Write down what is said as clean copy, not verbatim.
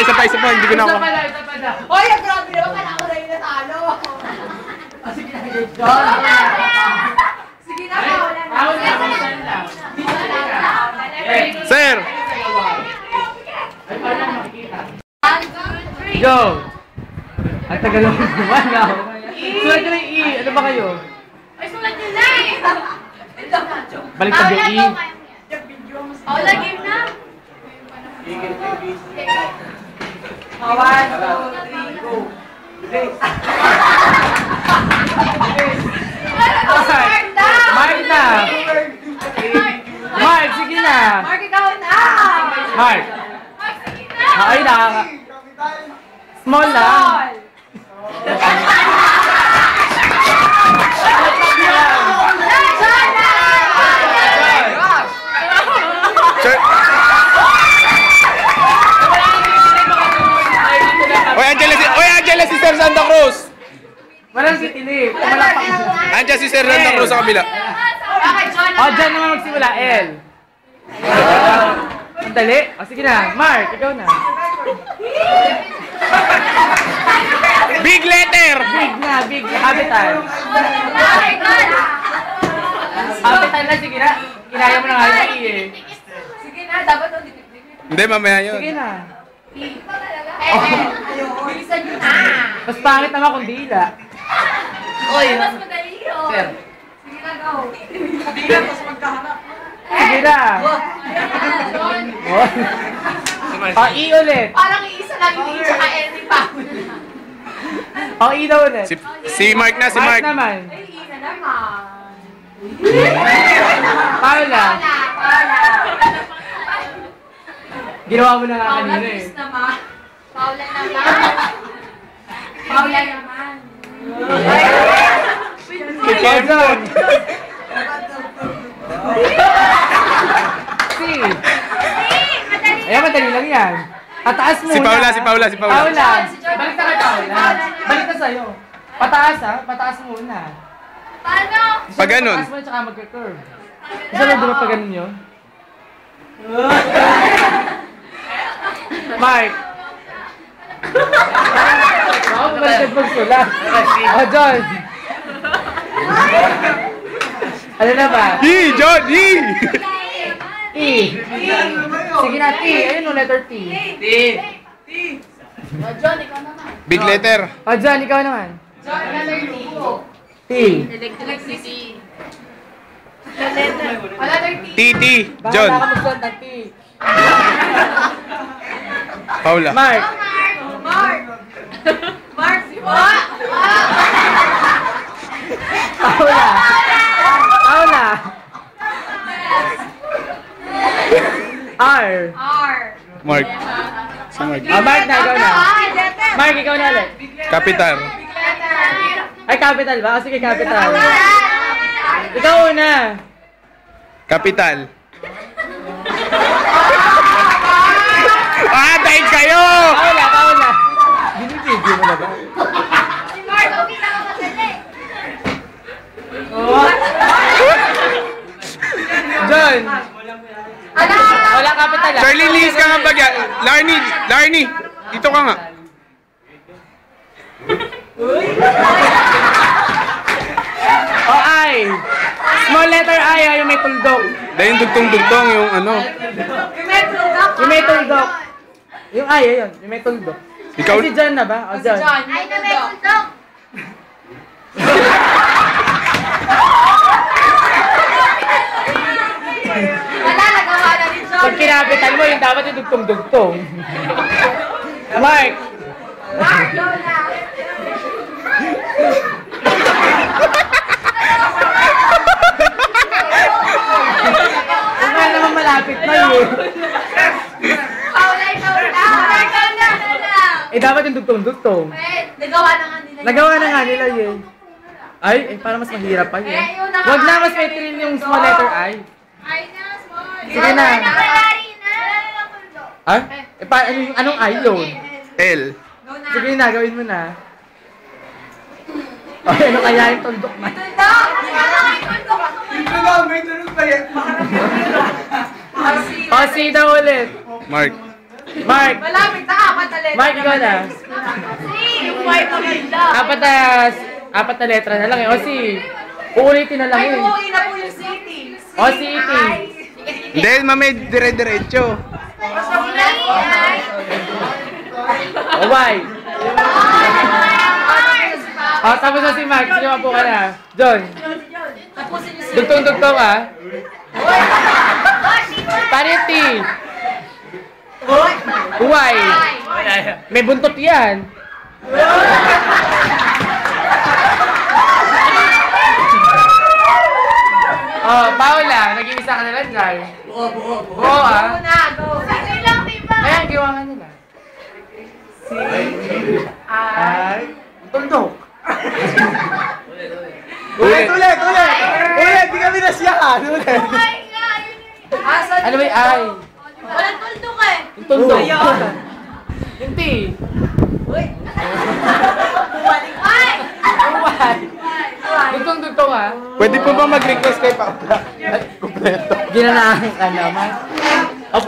isa pa. Hindi ko na ako. Isa pa na. Hoy, grabe naman. Kala ko na yung natalo. Sige na, sige na, wala na. Sir! Ay, paano makikita? Go! Ang tagal lang naman ako. Sulat nyo yung E. Ano ba kayo? Ay, sulat nyo na eh! Baliktad yung E. Oh, lagim na! 1, 2, 3, go! Mark na! Mark, sige na! Mark, ikaw na! Mark! Ay, nakaka... Small lang! Sir! Oy, Angela si Sir Santa Cruz! Walang sitilip. Andiyan si Sir Santa Cruz sa kabila. O, dyan naman magsimula. L. Sandali. O, sige na. Mark, ikaw na. Big letter! Big na, big. Capital. Capital na, sige na. Kinaya mo na nga yung E eh. Sige na, dapat ang dikit-dikit. Hindi, mamaya yun. Sige na. Bilisan nyo na! Mas pangit naman kung dila. Oy, mas madali yun. Sir. Sige na, go. Dila, mas magkahanap. Sige na. O, E ulit. Parang iisa lang yung E tsaka L ni Paula. O, E na ulit. Si Mark na, si Mark. Mark naman. Ay, E na naman. Paula. Paula. Ginawa mo na nga Paula, kanina eh. please naman. Paula naman. Paula naman. Kevin. C. Ayan, madali lang yan. Pataas muna. Si Paula. Paula. Si Jordan. Balik na kay Paula. Balik na sa'yo. Pataas ha. Pataas muna. Paano? Pag ganun. Pataas muna tsaka magka-curve. Gusto mo di ba pag ganun yun? Mark. Oo, balik ka magsulat. O, John. Ano na ba? E, John, E! E. Sige na, T. Ayun o, letter T. John, ikaw naman. Big letter. O, John, ikaw naman. John, letter T. T. Electricity. Letter T. T, Bahala John. ka magsulat ng T. Paula. Mark. Mark. Mark, si Mark. Paula. Paula. R. R. Mark. Si Mark. Mark na, ikaw na. Mark, ikaw na ulit. Kapitan. Ay, capital ba? Sige, capital. Ikaw una. Kapital. Dahil kayo! Paula. Binibidyo mo na ba? Si Mark, okay na ako madali. John. Ano? Wala capital ah. Charlie, lihis ka nga bagya. Larny, dito ka nga. O, I. Small letter I, yung may tuldok. Dahil yung dugtong-dugtong yung ano. Yung metro doc. Yung may tuldok. Yung I, ayun. Yung may tuldok. Ikaw? Ay, si John na ba? O, John. Ay, na metro doc. Wala, nagawa na ni John. Pag kinapitan mo, yung dapat yung dugtong-dugtong. Mark. Mark, Lola. Kung nga naman malapit na yun. Paula, ikaw na. Ikaw na. Eh, dapat yung dugtong-dugtong. Wait, nagawa na nga nila. Nagawa na nga nila yun. Ay, para mas mahirap pa yun. yun na nga. Wag na, mas may thrill yung small letter I. Ay na, small. Sige na. Ah? Eh, anong I yun? L. Go na. Sige na, gawin mo na. Ay, ano kaya yung tuldok na? Doc, ano kayo tuldok? Ito na, may tulog pa yan. O, C daw ulit. Mark. Mark! Malapit na apat na letra. Mark, ikaw na. Yung white maganda. Apat na letra na lang eh. O si, uulitin na lang Ay, yun. uuwi na po yung city. O city. Hindi, mamay dire-diretso. O Y. O, tapos na si Mark. Sige, mapo ka na. John. Tapusin yung city. Dugtong-dugtong ah. Paano yung T? Y. May buntot yan. Oh, Paula, nag-iisa ka na lang dyan. Buo ah. Go na, go. Sige lang, diba? Ayan, gawa nga nila. Ay. Tundok. Ulit! Ulit! Di kami nasiyakan! Ulit! Asan Ano ba yung ay? Walang tuldok eh. Yung tundok. Yung T. Uy. Bumalik. Ay! Y. Dugtong-dugtong ah. Pwede po ba mag-request kay Paula? Kompleto. Ginanaan ka naman.